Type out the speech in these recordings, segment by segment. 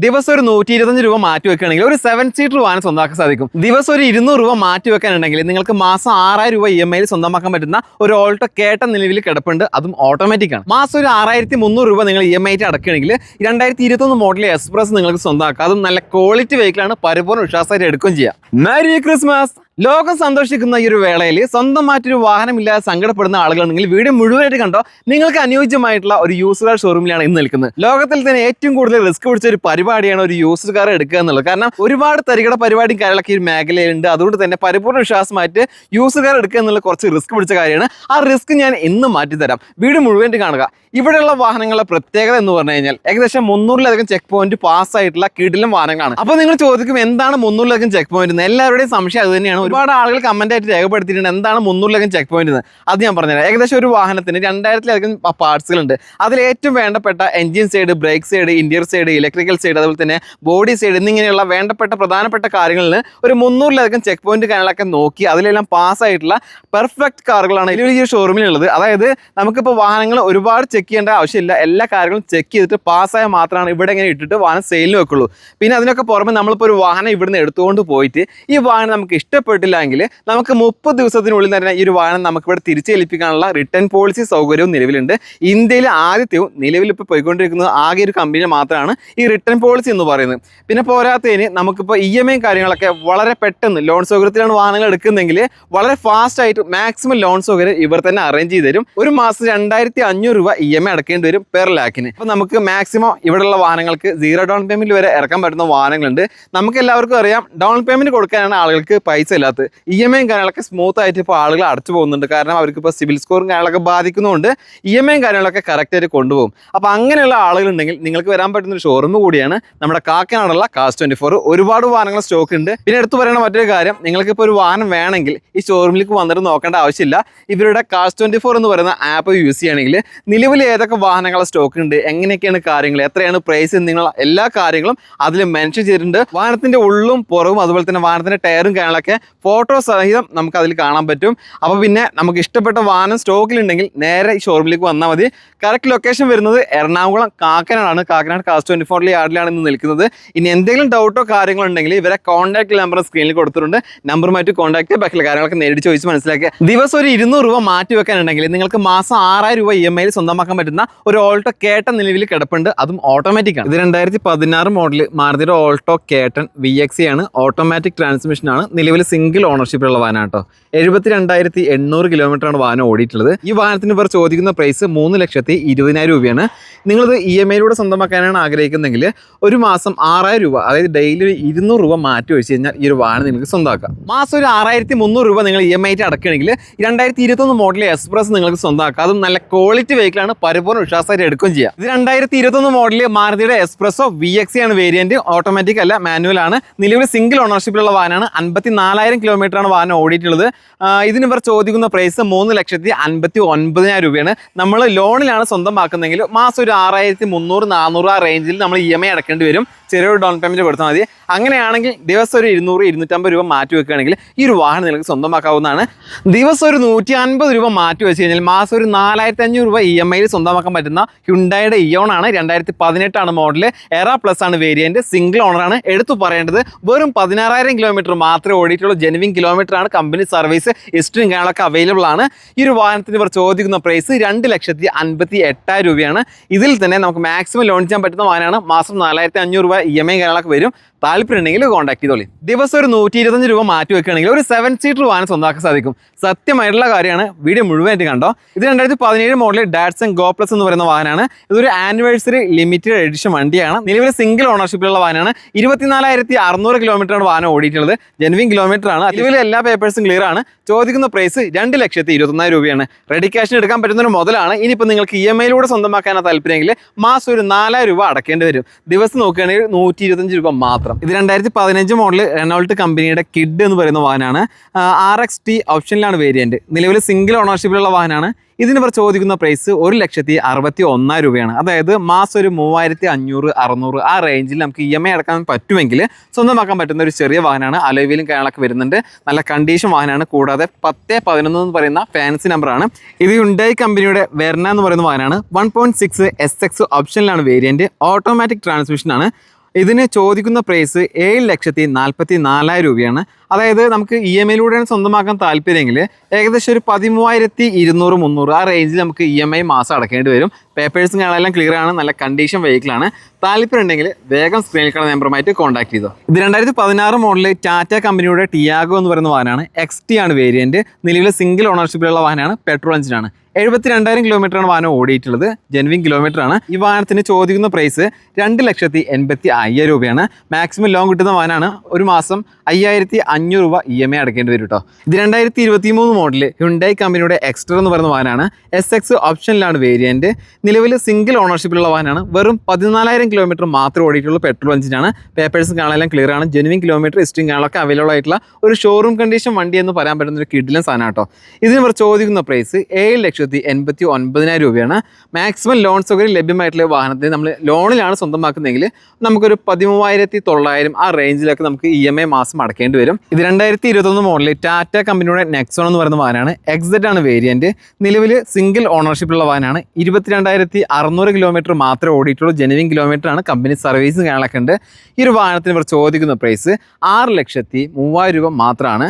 ദിവസം ഒരു 125 രൂപ മാറ്റി വെക്കുകയാണെങ്കിൽ ഒരു 7 സീറ്റർ വാഹനം സ്വന്തമാക്കാൻ സാധിക്കും. ദിവസം ഒരു 200 രൂപ മാറ്റി വെക്കാനുണ്ടെങ്കിൽ നിങ്ങൾക്ക് മാസം 6000 രൂപ EMI സ്വന്തമാക്കാൻ പറ്റുന്ന ഒരു ഓൾട്ടോ കേട്ടൻ നിലവിൽ കിടപ്പുണ്ട്. അതും ഓട്ടോമാറ്റിക് ആണ്. മാസം ഒരു 6300 രൂപ നിങ്ങൾ EMI അടക്കുകയാണെങ്കിൽ 2021 മോഡൽ എക്സ്പ്രസ് നിങ്ങൾക്ക് സ്വന്തമാക്കാം. അതും നല്ല ക്വാളിറ്റി വെഹിക്കിളാണ്. പരിപൂർണ്ണ വിശ്വാസമായിട്ട് എടുക്കുകയും ചെയ്യാം. Merry Christmas. ലോകം സന്തോഷിക്കുന്ന ഈ ഒരു വേളയിൽ സ്വന്തമായിട്ടൊരു വാഹനമില്ലാതെ സങ്കടപ്പെടുന്ന ആളുകളുണ്ടെങ്കിൽ വീഡിയോ മുഴുവനായിട്ട് കണ്ടോ. നിങ്ങൾക്ക് അനുയോജ്യമായിട്ടുള്ള ഒരു യൂസ്ഡ് കാർ ഷോറൂമിലാണ് ഇന്ന് നിൽക്കുന്നത്. ലോകത്തിൽ തന്നെ ഏറ്റവും കൂടുതൽ റിസ്ക് പിടിച്ച ഒരു പരിപാടിയാണ് ഒരു യൂസ്ഡ് കാർ എടുക്കുക എന്നുള്ളത്. കാരണം ഒരുപാട് തരികട പരിപാടിയും കാര്യങ്ങളൊക്കെ ഈ മേഖലയിലുണ്ട്. അതുകൊണ്ട് തന്നെ പരിപൂർണ്ണ വിശ്വാസമായിട്ട് യൂസ്ഡ് കാർ എടുക്കുക എന്നുള്ള കുറച്ച് റിസ്ക് പിടിച്ച കാര്യമാണ്. ആ റിസ്ക് ഞാൻ ഇന്ന് മാറ്റിത്തരാം. വീഡിയോ മുഴുവനായിട്ട് കാണുക. ഇവിടെയുള്ള വാഹനങ്ങളുടെ പ്രത്യേകത എന്ന് പറഞ്ഞു കഴിഞ്ഞാൽ ഏകദേശം 300ലധികം ചെക്ക് പോയിന്റ് പാസ്സായിട്ടുള്ള കിടിലം വാഹനങ്ങളാണ്. അപ്പോൾ നിങ്ങൾ ചോദിക്കും എന്താണ് 300ലധികം ചെക്ക് പോയിന്റ്? എല്ലാവരുടെയും സംശയം അത് തന്നെയാണ്. ഒരുപാട് ആളുകൾ കമന്റ് ആയിട്ട് രേഖപ്പെടുത്തിയിട്ടുണ്ട് എന്താണ് 300ലധികം ചെക്ക് പോയിന്റ്. അത് ഞാൻ പറഞ്ഞുതരാം. ഏകദേശം ഒരു വാഹനത്തിന് 2000ലധികം പാർട്സുകളുണ്ട്. അതിൽ ഏറ്റവും വേണ്ടപ്പെട്ട engine side, brake side, interior side, electrical side, അതുപോലെ തന്നെ ബോഡി സൈഡ് എന്നിങ്ങനെയുള്ള വേണ്ടപ്പെട്ട പ്രധാനപ്പെട്ട കാര്യങ്ങളിൽ ഒരു 300ലധികം ചെക്ക് പോയിന്റ് കാര്യങ്ങളൊക്കെ നോക്കി അതിലെല്ലാം പാസ്സായിട്ടുള്ള പെർഫെക്റ്റ് കാറുകളാണ് ഈ ഷോറൂമിലുള്ളത്. അതായത് നമുക്കിപ്പോൾ വാഹനങ്ങൾ ഒരുപാട് ചെക്ക് ചെയ്യേണ്ട ആവശ്യമില്ല. എല്ലാ കാര്യങ്ങളും ചെക്ക് ചെയ്തിട്ട് പാസ്സായാൽ മാത്രമാണ് ഇവിടെ ഇങ്ങനെ ഇട്ടിട്ട് വാഹനം സെയിലിന് വെക്കുള്ളൂ. പിന്നെ അതിനൊക്കെ പുറമെ നമ്മളിപ്പോൾ ഒരു വാഹനം ഇവിടുന്ന് എടുത്തുകൊണ്ട് പോയിട്ട് ഈ വാഹനം നമുക്ക് ഇഷ്ടപ്പെട്ടില്ല എങ്കിൽ നമുക്ക് 30 ദിവസത്തിനുള്ളിൽ തന്നെ ഈ ഒരു വാഹനം നമുക്കിവിടെ തിരിച്ചേൽപ്പിക്കാനുള്ള റിട്ടേൺ പോളിസി സൗകര്യവും നിലവിലുണ്ട്. ഇന്ത്യയിലെ ആദ്യത്തെയും നിലവിൽ ഇപ്പോൾ പോയിക്കൊണ്ടിരിക്കുന്നത് ആകെ ഒരു കമ്പനി മാത്രമാണ് ഈ റിട്ടേൺ പോളിസി എന്ന് പറയുന്നത്. പിന്നെ പോരാത്തതിന് നമുക്കിപ്പോൾ EMI കാര്യങ്ങളൊക്കെ വളരെ പെട്ടെന്ന് ലോൺ സൗകര്യത്തിലാണ് വാഹനങ്ങൾ എടുക്കുന്നതെങ്കിൽ വളരെ ഫാസ്റ്റ് ആയിട്ട് മാക്സിമം ലോൺ സൗകര്യം ഇവർ തന്നെ അറേഞ്ച് ചെയ്ത് തരും. ഒരു മാസം 2500 രൂപ EMI അടക്കേണ്ടി വരും പെർ ലാക്കിന്. അപ്പോൾ നമുക്ക് മാക്സിമം ഇവിടെയുള്ള വാഹനങ്ങൾക്ക് 0 ഡൗൺ പേയ്മെന്റ് വരെ ഇറക്കാൻ പറ്റുന്ന വാഹനങ്ങളുണ്ട്. നമുക്ക് എല്ലാവർക്കും അറിയാം ഡൗൺ പേയ്മെന്റ് കൊടുക്കാനാണ് ആളുകൾക്ക് പൈസ ഇല്ലാത്തത്. EMI കാര്യങ്ങളൊക്കെ സ്മൂത്ത് ആയിട്ട് ഇപ്പോൾ ആളുകൾ അടച്ചു പോകുന്നുണ്ട്. കാരണം അവർക്ക് ഇപ്പോൾ സിവിൽ സ്കോറും കാര്യങ്ങളൊക്കെ ബാധിക്കുന്നതുകൊണ്ട് EMI കാര്യങ്ങളൊക്കെ കറക്റ്റ് ആയിട്ട് കൊണ്ടുപോകും. അപ്പോൾ അങ്ങനെയുള്ള ആളുകളുണ്ടെങ്കിൽ നിങ്ങൾക്ക് വരാൻ പറ്റുന്ന ഒരു ഷോറൂം കൂടിയാണ് നമ്മുടെ കാക്കനാടുള്ള കാസ് 24. ഒരുപാട് വാഹനങ്ങൾ സ്റ്റോക്ക് ഉണ്ട്. പിന്നെ എടുത്തു പറയുന്ന മറ്റൊരു കാര്യം, നിങ്ങൾക്കിപ്പോൾ ഒരു വാഹനം വേണമെങ്കിൽ ഈ ഷോറൂമിലേക്ക് വന്നിട്ട് നോക്കേണ്ട ആവശ്യമില്ല. ഇവരുടെ കാസ് 24 എന്ന് പറയുന്ന ആപ്പ് യൂസ് ചെയ്യുകയാണെങ്കിൽ നിലവിൽ ഏതൊക്കെ വാഹനങ്ങളെ സ്റ്റോക്ക് ഉണ്ട്, എങ്ങനെയൊക്കെയാണ് കാര്യങ്ങൾ, എത്രയാണ് പ്രൈസ് എന്നിങ്ങനെയുള്ള എല്ലാ കാര്യങ്ങളും അതിൽ മെൻഷൻ ചെയ്തിട്ടുണ്ട്. വാഹനത്തിന്റെ ഉള്ളും പുറവും അതുപോലെ തന്നെ വാഹനത്തിന്റെ ടയറും കാര്യങ്ങളൊക്കെ ഫോട്ടോ സഹിതം നമുക്ക് അതിൽ കാണാൻ പറ്റും. അപ്പോൾ പിന്നെ നമുക്ക് ഇഷ്ടപ്പെട്ട വാഹനം സ്റ്റോക്കിലുണ്ടെങ്കിൽ നേരെ ഈ ഷോറൂമിലേക്ക് വന്നാൽ മതി. കറക്റ്റ് ലൊക്കേഷൻ വരുന്നത് എറണാകുളം കാക്കനാടാണ്. കാക്കനാട് കാസ് 24 യാർഡിലാണ് ഇന്ന് നിൽക്കുന്നത്. ഇനി എന്തെങ്കിലും ഡൗട്ടോ കാര്യങ്ങളോ ഉണ്ടെങ്കിൽ ഇവരെ കോൺടാക്ട് നമ്പർ സ്ക്രീനിൽ കൊടുത്തിട്ടുണ്ട്. നമ്പറുമായിട്ട് കോൺടാക്ട് ബാക്കിയുള്ള കാര്യങ്ങളൊക്കെ നേരിട്ട് ചോദിച്ച് മനസ്സിലാക്കുക. ദിവസം ഒരു 200 രൂപ മാറ്റി വെക്കാനുണ്ടെങ്കിൽ നിങ്ങൾക്ക് മാസം 6000 രൂപ EMI സ്വന്തമാക്കാൻ പറ്റുന്ന ഒരു ഓൾട്ടോ കേട്ടൻ നിലവിൽ കിടപ്പുണ്ട്. അതും ഓട്ടോമാറ്റിക് ആണ്. ഇത് 2016 മോഡൽ മാരുതിയുടെ ഓൾട്ടോ കേട്ടൻ VXE ആണ്. ഓട്ടോമാറ്റിക് ട്രാൻസ്മിഷൻ ആണ്. നിലവിൽ സിംഗിൾ ഓണർഷിപ്പിലുള്ള വാഹനം കേട്ടോ. 72,800 കിലോമീറ്ററാണ് വാഹനം ഓടിയിട്ടുള്ളത്. ഈ വാഹനത്തിന് ഇവർ ചോദിക്കുന്ന പ്രൈസ് 3,20,000 രൂപയാണ്. നിങ്ങളിത് EMIയിലൂടെ സ്വന്തമാക്കാനാണ് ആഗ്രഹിക്കുന്നതെങ്കിൽ ഒരു മാസം 6000 രൂപ, അതായത് ഡെയിലി 200 രൂപ മാറ്റി വെച്ച് കഴിഞ്ഞാൽ ഈ ഒരു വാഹനം നിങ്ങൾക്ക് സ്വന്തമാക്കാം. മാസം ഒരു 6300 രൂപ നിങ്ങൾ EMI അടക്കുകയാണെങ്കിൽ 2021 മോഡൽ എക്സ്പ്രസ് നിങ്ങൾക്ക് സ്വന്തമാക്കാം. അതും നല്ല ക്വാളിറ്റി വെഹിക്കിളാണ്. പരിപൂർണ്ണ വിശ്വാസമായിട്ട് എടുക്കുകയും ചെയ്യാം. ഇത് 2021 മോഡൽ മാരുതിയുടെ എക്സ്പ്രസോ VXE ആണ് വേരിയന്റ്. ഓട്ടോമാറ്റിക് അല്ല, മാനുവൽ ആണ്. നിലവിൽ സിംഗിൾ ഓണർഷിപ്പിലുള്ള വാഹനമാണ്. 54,000 കിലോമീറ്ററാണ് വാഹനം ഓടിയിട്ടുള്ളത്. ഇതിന് ഇവർ ചോദിക്കുന്ന പ്രൈസ് 3,59,000 രൂപയാണ്. നമ്മൾ ലോണിലാണ് സ്വന്തമാക്കുന്നതെങ്കിൽ മാസം ഒരു 6,300-400 ആ റേഞ്ചിൽ നമ്മൾ EMI അടക്കേണ്ടി വരും. ചെറിയൊരു ഡൗൺ പേയ്മെന്റ് കൊടുത്താൽ മതി. അങ്ങനെയാണെങ്കിൽ ദിവസം ഒരു 200-250 രൂപ മാറ്റി വെക്കുകയാണെങ്കിൽ ഈ ഒരു വാഹനം നിങ്ങൾക്ക് സ്വന്തമാക്കാവുന്നതാണ്. ദിവസം ഒരു 150 രൂപ മാറ്റി വെച്ച് കഴിഞ്ഞാൽ മാസം ഒരു 4,500 രൂപ EMIയിൽ സ്വന്തമാക്കാൻ പറ്റുന്ന ഹ്യുണ്ടായുടെ ഇയോൺ ആണ്. 2018 ആണ് മോഡൽ. എറാ പ്ലസ് ആണ് വേരിയന്റ്. സിംഗിൾ ഓണറാണ്. എടുത്തു പറയേണ്ടത് വെറും 16,000 കിലോമീറ്റർ മാത്രമേ ഓടിയിട്ടുള്ളൂ. ജെനുവിൻ കിലോമീറ്റർ ആണ്. കമ്പനി സർവീസ് ഹിസ്റ്ററിയും കാര്യങ്ങളൊക്കെ അവൈലബിൾ ആണ്. ഈ ഒരു വാഹനത്തിന് ഇവർ ചോദിക്കുന്ന പ്രൈസ് 2,58,000 രൂപയാണ്. ഇതിൽ തന്നെ നമുക്ക് മാക്സിമം ലോൺ ചെയ്യാൻ പറ്റുന്ന വാഹനമാണ്. മാസം 4,500 രൂപ EMI കാര്യങ്ങളൊക്കെ വരും. താല്പര്യം ഉണ്ടെങ്കിൽ കോൺടാക്ട് ചെയ്തോളി. ദിവസം ഒരു 125 രൂപ മാറ്റി വെക്കുകയാണെങ്കിൽ ഒരു 7 സീറ്റർ വാഹനം സ്വന്തമാക്കാൻ സാധിക്കും. സത്യമായിട്ടുള്ള കാര്യമാണ്. വീഡിയോ മുഴുവനായിട്ട് കണ്ടോ. ഇത് 2017 മോഡൽ ഡാറ്റ്സൺ ഗോ പ്ലസ് എന്ന് പറയുന്ന വാഹനമാണ്. ഇതൊരു ആനിവേഴ്സറി ലിമിറ്റഡ് എഡിഷൻ വണ്ടിയാണ്. നിലവിൽ സിംഗിൾ ഓണർഷിപ്പിലുള്ള വാഹനമാണ്. 24,600 കിലോമീറ്ററാണ് വാഹനം ഓടിയിട്ടുള്ളത്. ജെനുവിൻ കിലോമീറ്റർ ആണ്. നിലവിൽ എല്ലാ പേപ്പേഴ്സും ക്ലിയർ ആണ്. ചോദിക്കുന്ന പ്രൈസ് 2,21,000 രൂപയാണ്. റെഡി ക്യാഷിന് എടുക്കാൻ പറ്റുന്ന ഒരു മുതലാണ്. ഇനിയിപ്പോൾ നിങ്ങൾക്ക് EMIയിലൂടെ സ്വന്തമാക്കാനാണ് താല്പര്യമെങ്കിൽ മാസം ഒരു 4,000 രൂപ അടക്കേണ്ടി വരും. ദിവസം നോക്കുകയാണെങ്കിൽ 125 രൂപ മാത്രം. ഇത് 2015 മോഡൽ റെനോൾട്ട് കമ്പനിയുടെ കിഡ് എന്ന് പറയുന്ന വാഹനമാണ്. RXT ഓപ്ഷനിലാണ് വേരിയന്റ്. നിലവിൽ സിംഗിൾ ഓണർഷിപ്പിലുള്ള വാഹനമാണ്. ഇതിന് ഇവർ ചോദിക്കുന്ന പ്രൈസ് 1,61,000 രൂപയാണ്. അതായത് മാസം ഒരു 3,500-600 ആ റേഞ്ചിൽ നമുക്ക് EMI അടക്കാൻ പറ്റുമെങ്കിൽ സ്വന്തമാക്കാൻ പറ്റുന്ന ഒരു ചെറിയ വാഹനമാണ്. അലോയിലും കാര്യങ്ങളൊക്കെ വരുന്നുണ്ട്. നല്ല കണ്ടീഷൻ വാഹനമാണ്. കൂടാതെ 1011 എന്ന് പറയുന്ന ഫാൻസി നമ്പറാണ്. ഇത് ഹ്യുണ്ടായി കമ്പനിയുടെ വെർന എന്ന് പറയുന്ന വാഹനമാണ്. 1.6 SX ഓപ്ഷനിലാണ് വേരിയന്റ്. ഓട്ടോമാറ്റിക് ട്രാൻസ്മിഷൻ ആണ്. ഇതിന് ചോദിക്കുന്ന പ്രൈസ് 7,44,000 രൂപയാണ്. അതായത് നമുക്ക് ഇ എം ഐയിലൂടെയാണ് സ്വന്തമാക്കാൻ താല്പര്യമെങ്കിൽ ഏകദേശം ഒരു 13,200-300 ആ റേഞ്ചിൽ നമുക്ക് ഇ എം ഐ മാസം അടക്കേണ്ടി വരും. പേപ്പേഴ്സും കാണാനെല്ലാം ക്ലിയർ ആണ്, നല്ല കണ്ടീഷൻ വെഹിക്കിളാണ്. താല്പര്യം ഉണ്ടെങ്കിൽ വേഗം സ്ക്രീനിൽ കാണുന്ന നമ്പറുമായിട്ട് കോൺടാക്ട് ചെയ്തോ. ഇത് 2016 മോഡൽ ടാറ്റ കമ്പനിയുടെ ടിയാഗോ എന്ന് പറയുന്ന വാഹനമാണ്. XT ആണ് വേരിയന്റ്. നിലവിൽ സിംഗിൾ ഓണർഷിപ്പിലുള്ള വാഹനമാണ്, പെട്രോൾ എഞ്ചിനാണ്. 72,000 കിലോമീറ്ററാണ് വാഹനം ഓടിയിട്ടുള്ളത്. ജെനുവിൻ കിലോമീറ്റർ ആണ്. ഈ വാഹനത്തിന് ചോദിക്കുന്ന പ്രൈസ് 2,85,000 രൂപയാണ്. മാക്സിമം ലോൺ കിട്ടുന്ന വാഹനമാണ്. ഒരു മാസം 5,500 രൂപ ഇ എം ഐ അടക്കേണ്ടി വരും കേട്ടോ. ഇത് 2023 മോഡൽ ഹ്യുണ്ടായി കമ്പനിയുടെ എക്സ്റ്റർ എന്ന് പറയുന്ന വാഹനമാണ്. SX ഓപ്ഷനിലാണ് വേരിയന്റ്. നിലവിൽ സിംഗിൾ ഓണർഷിപ്പിലുള്ള വാഹനമാണ്. വെറും 14,000 കിലോമീറ്റർ മാത്രം ഓടിയിട്ടുള്ള പെട്രോൾ എഞ്ചിനാണ്. പേപ്പേഴ്സ് കാണാനെല്ലാം ക്ലിയർ ആണ്. ജെനുവിൻ കിലോമീറ്റർ ഹിസ്റ്ററിയും കാണാനൊക്കെ അവൈലബിൾ ആയിട്ടുള്ള ഒരു ഷോറൂം കണ്ടീഷൻ വണ്ടി എന്ന് പറയാൻ പറ്റുന്ന ഒരു കിഡിലൻ സാധനം കേട്ടോ. ഇതിന് ഇവർ ചോദിക്കുന്ന പ്രൈസ് 7,89,000 രൂപയാണ്. മാക്സിമം ലോൺ സൗകര്യം ലഭ്യമായിട്ടുള്ള വാഹനത്തിന് നമ്മൾ ലോണിലാണ് സ്വന്തമാക്കുന്നതെങ്കിൽ നമുക്കൊരു 13,900 ആ റേഞ്ചിലൊക്കെ നമുക്ക് ഇ എം ഐ മാസം അടക്കേണ്ടി വരും. ഇത് 2021 മോഡൽ ടാറ്റ കമ്പനിയുടെ നെക്സോൺ എന്ന് പറയുന്ന വാഹനമാണ്. XZ ആണ് വേരിയന്റ്. നിലവിൽ സിംഗിൾ ഓണർഷിപ്പുള്ള വാഹനമാണ്. 22,600 കിലോമീറ്റർ മാത്രമേ ഓടിയിട്ടുള്ളൂ. ജെനുവിൻ കിലോമീറ്റർ ആണ്. കമ്പനി സർവീസ് കാണാനൊക്കെ ഉണ്ട്. ഈ ഒരു വാഹനത്തിന് ഇവർ ചോദിക്കുന്ന പ്രൈസ് 6,03,000 രൂപ മാത്രമാണ്.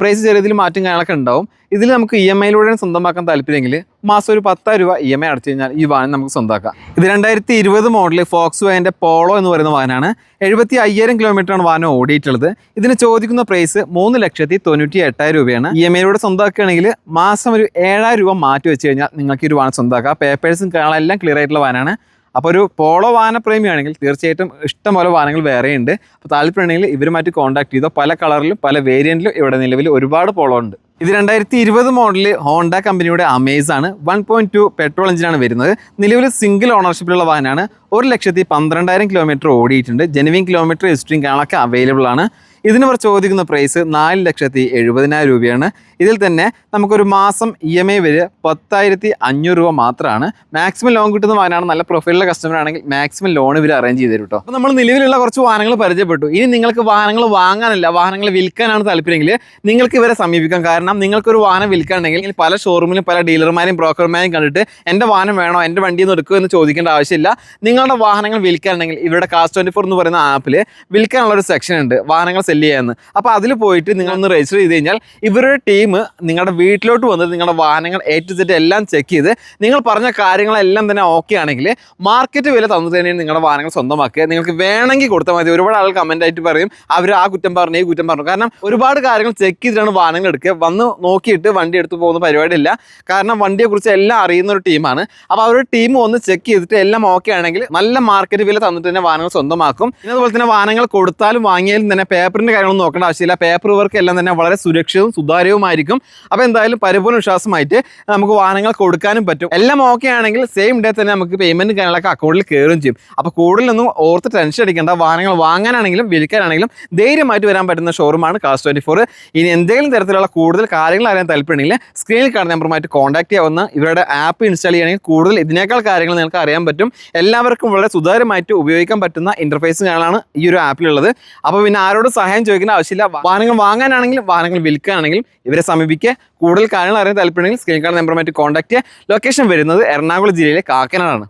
പ്രൈസ് ചെറിയതിൽ മാറ്റം കാണാനൊക്കെ ഉണ്ടാവും. ഇതിൽ നമുക്ക് ഇ എം ഐയിലൂടെയാണ് സ്വന്തമാക്കാൻ താല്പര്യമെങ്കിൽ മാസം ഒരു 10,000 രൂപ ഇ എം ഐ അടച്ചു കഴിഞ്ഞാൽ ഈ വാഹനം നമുക്ക് സ്വന്തമാക്കാം. ഇത് 2020 മോഡൽ ഫോക്സ് വാഗന്റെ പോളോ എന്ന് പറയുന്ന വാഹനമാണ്. 75,000 കിലോമീറ്ററാണ് വാഹനം ഓടിയിട്ടുള്ളത്. ഇതിന് ചോദിക്കുന്ന പ്രൈസ് 3,98,000 രൂപയാണ്. ഇ എം ഐയിലൂടെ സ്വന്തമാക്കുകയാണെങ്കിൽ മാസം ഒരു 7,000 രൂപ മാറ്റി വെച്ച് കഴിഞ്ഞാൽ നിങ്ങൾക്ക് ഈ ഒരു വാഹനം സ്വന്തമാക്കാം. പേപ്പേഴ്സും കാണാനെല്ലാം ക്ലിയർ ആയിട്ടുള്ള വാഹനമാണ്. അപ്പോൾ ഒരു പോളോ വാഹനപ്രേമിയാണെങ്കിൽ തീർച്ചയായിട്ടും ഇഷ്ടംപോലെ വാഹനങ്ങൾ വേറെയുണ്ട്. അപ്പോൾ താല്പര്യമുണ്ടെങ്കിൽ ഇവരുമായിട്ട് കോൺടാക്ട് ചെയ്തോ. പല കളറിലും പല വേരിയൻറ്റിലും ഇവിടെ നിലവിൽ ഒരുപാട് പോളോ ഉണ്ട്. ഇത് 2020 മോഡൽ ഹോണ്ട കമ്പനിയുടെ അമേസ് ആണ്. 1.2 പെട്രോൾ എഞ്ചിനാണ് വരുന്നത്. നിലവിൽ സിംഗിൾ ഓണർഷിപ്പിലുള്ള വാഹനമാണ്. 1,12,000 കിലോമീറ്റർ ഓടിയിട്ടുണ്ട്. ജെനുവിൻ കിലോമീറ്റർ ഹിസ്റ്ററിയും കാണാനൊക്കെ അവൈലബിൾ ആണ്. ഇതിന് ഇവർ ചോദിക്കുന്ന പ്രൈസ് 4,70,000 രൂപയാണ്. ഇതിൽ തന്നെ നമുക്കൊരു മാസം ഇ എം ഐ വരെ 10,500 രൂപ മാത്രമാണ്. മാക്സിമം ലോൺ കിട്ടുന്ന വാഹനമാണ്. നല്ല പ്രൊഫൈലുള്ള കസ്റ്റമർ ആണെങ്കിൽ മാക്സിമം ലോൺ ഇവർ അറേഞ്ച് ചെയ്ത് തരും കേട്ടോ. അപ്പോൾ നമ്മൾ നിലവിലുള്ള കുറച്ച് വാഹനങ്ങൾ പരിചയപ്പെട്ടു. ഇനി നിങ്ങൾക്ക് വാഹനങ്ങൾ വാങ്ങാനല്ല, വാഹനങ്ങൾ വിൽക്കാനാണ് താല്പര്യമെങ്കിൽ നിങ്ങൾക്ക് ഇവരെ സമീപിക്കാം. കാരണം നിങ്ങൾക്കൊരു വാഹനം വിൽക്കുകയാണെങ്കിൽ പല ഷോറൂമിലും പല ഡീലർമാരെയും ബ്രോക്കർമാരെയും കണ്ടിട്ട് എൻ്റെ വാഹനം വേണോ, എൻ്റെ വണ്ടിയിൽ നിന്ന് എടുക്കുമോ എന്ന് ചോദിക്കേണ്ട ആവശ്യമില്ല. നിങ്ങളുടെ വാഹനങ്ങൾ വിൽക്കുകയാണെങ്കിൽ ഇവരുടെ Cars24 എന്ന് പറയുന്ന ആപ്പിൽ വിൽക്കാനുള്ള ഒരു സെക്ഷൻ ഉണ്ട്, വാഹനങ്ങൾ സെല് ചെയ്യാമെന്ന്. അപ്പോൾ അതിൽ പോയിട്ട് നിങ്ങളൊന്ന് രജിസ്റ്റർ ചെയ്ത് കഴിഞ്ഞാൽ ഇവരുടെ ടീം നിങ്ങളുടെ വീട്ടിലോട്ട് വന്നിട്ട് നിങ്ങളുടെ വാഹനങ്ങൾ A to Z എല്ലാം ചെക്ക് ചെയ്ത് നിങ്ങൾ പറഞ്ഞ കാര്യങ്ങളെല്ലാം തന്നെ ഓക്കെ ആണെങ്കിൽ മാർക്കറ്റ് വില തന്നു തന്നെ നിങ്ങളുടെ വാഹനങ്ങൾ സ്വന്തമാക്കുക. നിങ്ങൾക്ക് വേണമെങ്കിൽ കൊടുത്താൽ മതി. ഒരുപാട് ആളുകൾ കമൻ്റ് ആയിട്ട് പറയും അവർ ആ കുറ്റം പറഞ്ഞു, ഈ കുറ്റം പറഞ്ഞു. കാരണം ഒരുപാട് കാര്യങ്ങൾ ചെക്ക് ചെയ്തിട്ടാണ് വാഹനങ്ങൾ എടുക്കുക. വന്ന് നോക്കിയിട്ട് വണ്ടി എടുത്ത് പോകുന്ന പരിപാടിയില്ല. കാരണം വണ്ടിയെക്കുറിച്ച് എല്ലാം അറിയുന്ന ഒരു ടീമാണ്. അപ്പോൾ അവരുടെ ടീം ഒന്ന് ചെക്ക് ചെയ്തിട്ട് എല്ലാം ഓക്കെ ആണെങ്കിൽ നല്ല മാർക്കറ്റ് വില തന്നിട്ട് തന്നെ വാഹനങ്ങൾ സ്വന്തമാക്കും. പിന്നെ അതുപോലെ തന്നെ വാഹനങ്ങൾ കൊടുത്താലും വാങ്ങിയാലും തന്നെ പേപ്പറിൻ്റെ കാര്യങ്ങളൊന്നും നോക്കേണ്ട ആവശ്യമില്ല. പേപ്പർ വർക്ക് എല്ലാം തന്നെ വളരെ സുരക്ഷിതവും സുതാര്യവുമായിരിക്കും. അപ്പോൾ എന്തായാലും പരിപൂർണ്ണ വിശ്വാസമായിട്ട് നമുക്ക് വാഹനങ്ങൾ കൊടുക്കാനും പറ്റും. എല്ലാം ഓക്കെ ആണെങ്കിൽ സെയിം ഡേ തന്നെ നമുക്ക് പേയ്മെൻറ്റ് കാര്യങ്ങളൊക്കെ അക്കൗണ്ടിൽ കയറുകയും ചെയ്യും. അപ്പോൾ കൂടുതലൊന്നും ഓർത്ത് ടെൻഷൻ അടിക്കേണ്ട. വാഹനങ്ങൾ വാങ്ങാനാണെങ്കിലും വിൽക്കാനാണെങ്കിലും ധൈര്യമായിട്ട് വരാൻ പറ്റുന്ന ഷോറൂമാണ് Cars24. ഇനി എന്തെങ്കിലും തരത്തിലുള്ള കൂടുതൽ കാര്യങ്ങൾ അറിയാൻ താല്പര്യമുണ്ടെങ്കിൽ സ്ക്രീനിൽ കാണുന്ന നമ്പറുമായിട്ട് കോൺടാക്ട് ചെയ്യാവുന്ന ഇവരുടെ ആപ്പ് ഇൻസ്റ്റാൾ ചെയ്യുകയാണെങ്കിൽ കൂടുതൽ ഇതിനേക്കാൾ കാര്യങ്ങൾ നിങ്ങൾക്ക് അറിയാൻ പറ്റും. എല്ലാവർക്കും വളരെ സുതാര്യമായിട്ട് ഉപയോഗിക്കാൻ പറ്റുന്ന ഇൻ്റർഫേസുകളാണ് ഈ ഒരു ആപ്പിലുള്ളത്. അപ്പോൾ പിന്നെ ആരോടും സഹായം ചോദിക്കേണ്ട ആവശ്യമില്ല. വാഹനങ്ങൾ വാങ്ങാനാണെങ്കിലും വാഹനങ്ങൾ വിൽക്കാനാണെങ്കിലും ഇവരെ സമീപിക്കുക. കൂടുതൽ കാര്യങ്ങൾ അറിയാൻ താല്പര്യമുണ്ടെങ്കിൽ സ്ക്രീനിൽ കാണുന്ന നമ്പറുമായിട്ട് കോൺടാക്ട് ചെയ്യുക. ലൊക്കേഷൻ വരുന്നത് എറണാകുളം ജില്ലയിലെ കാക്കനാടാണ്.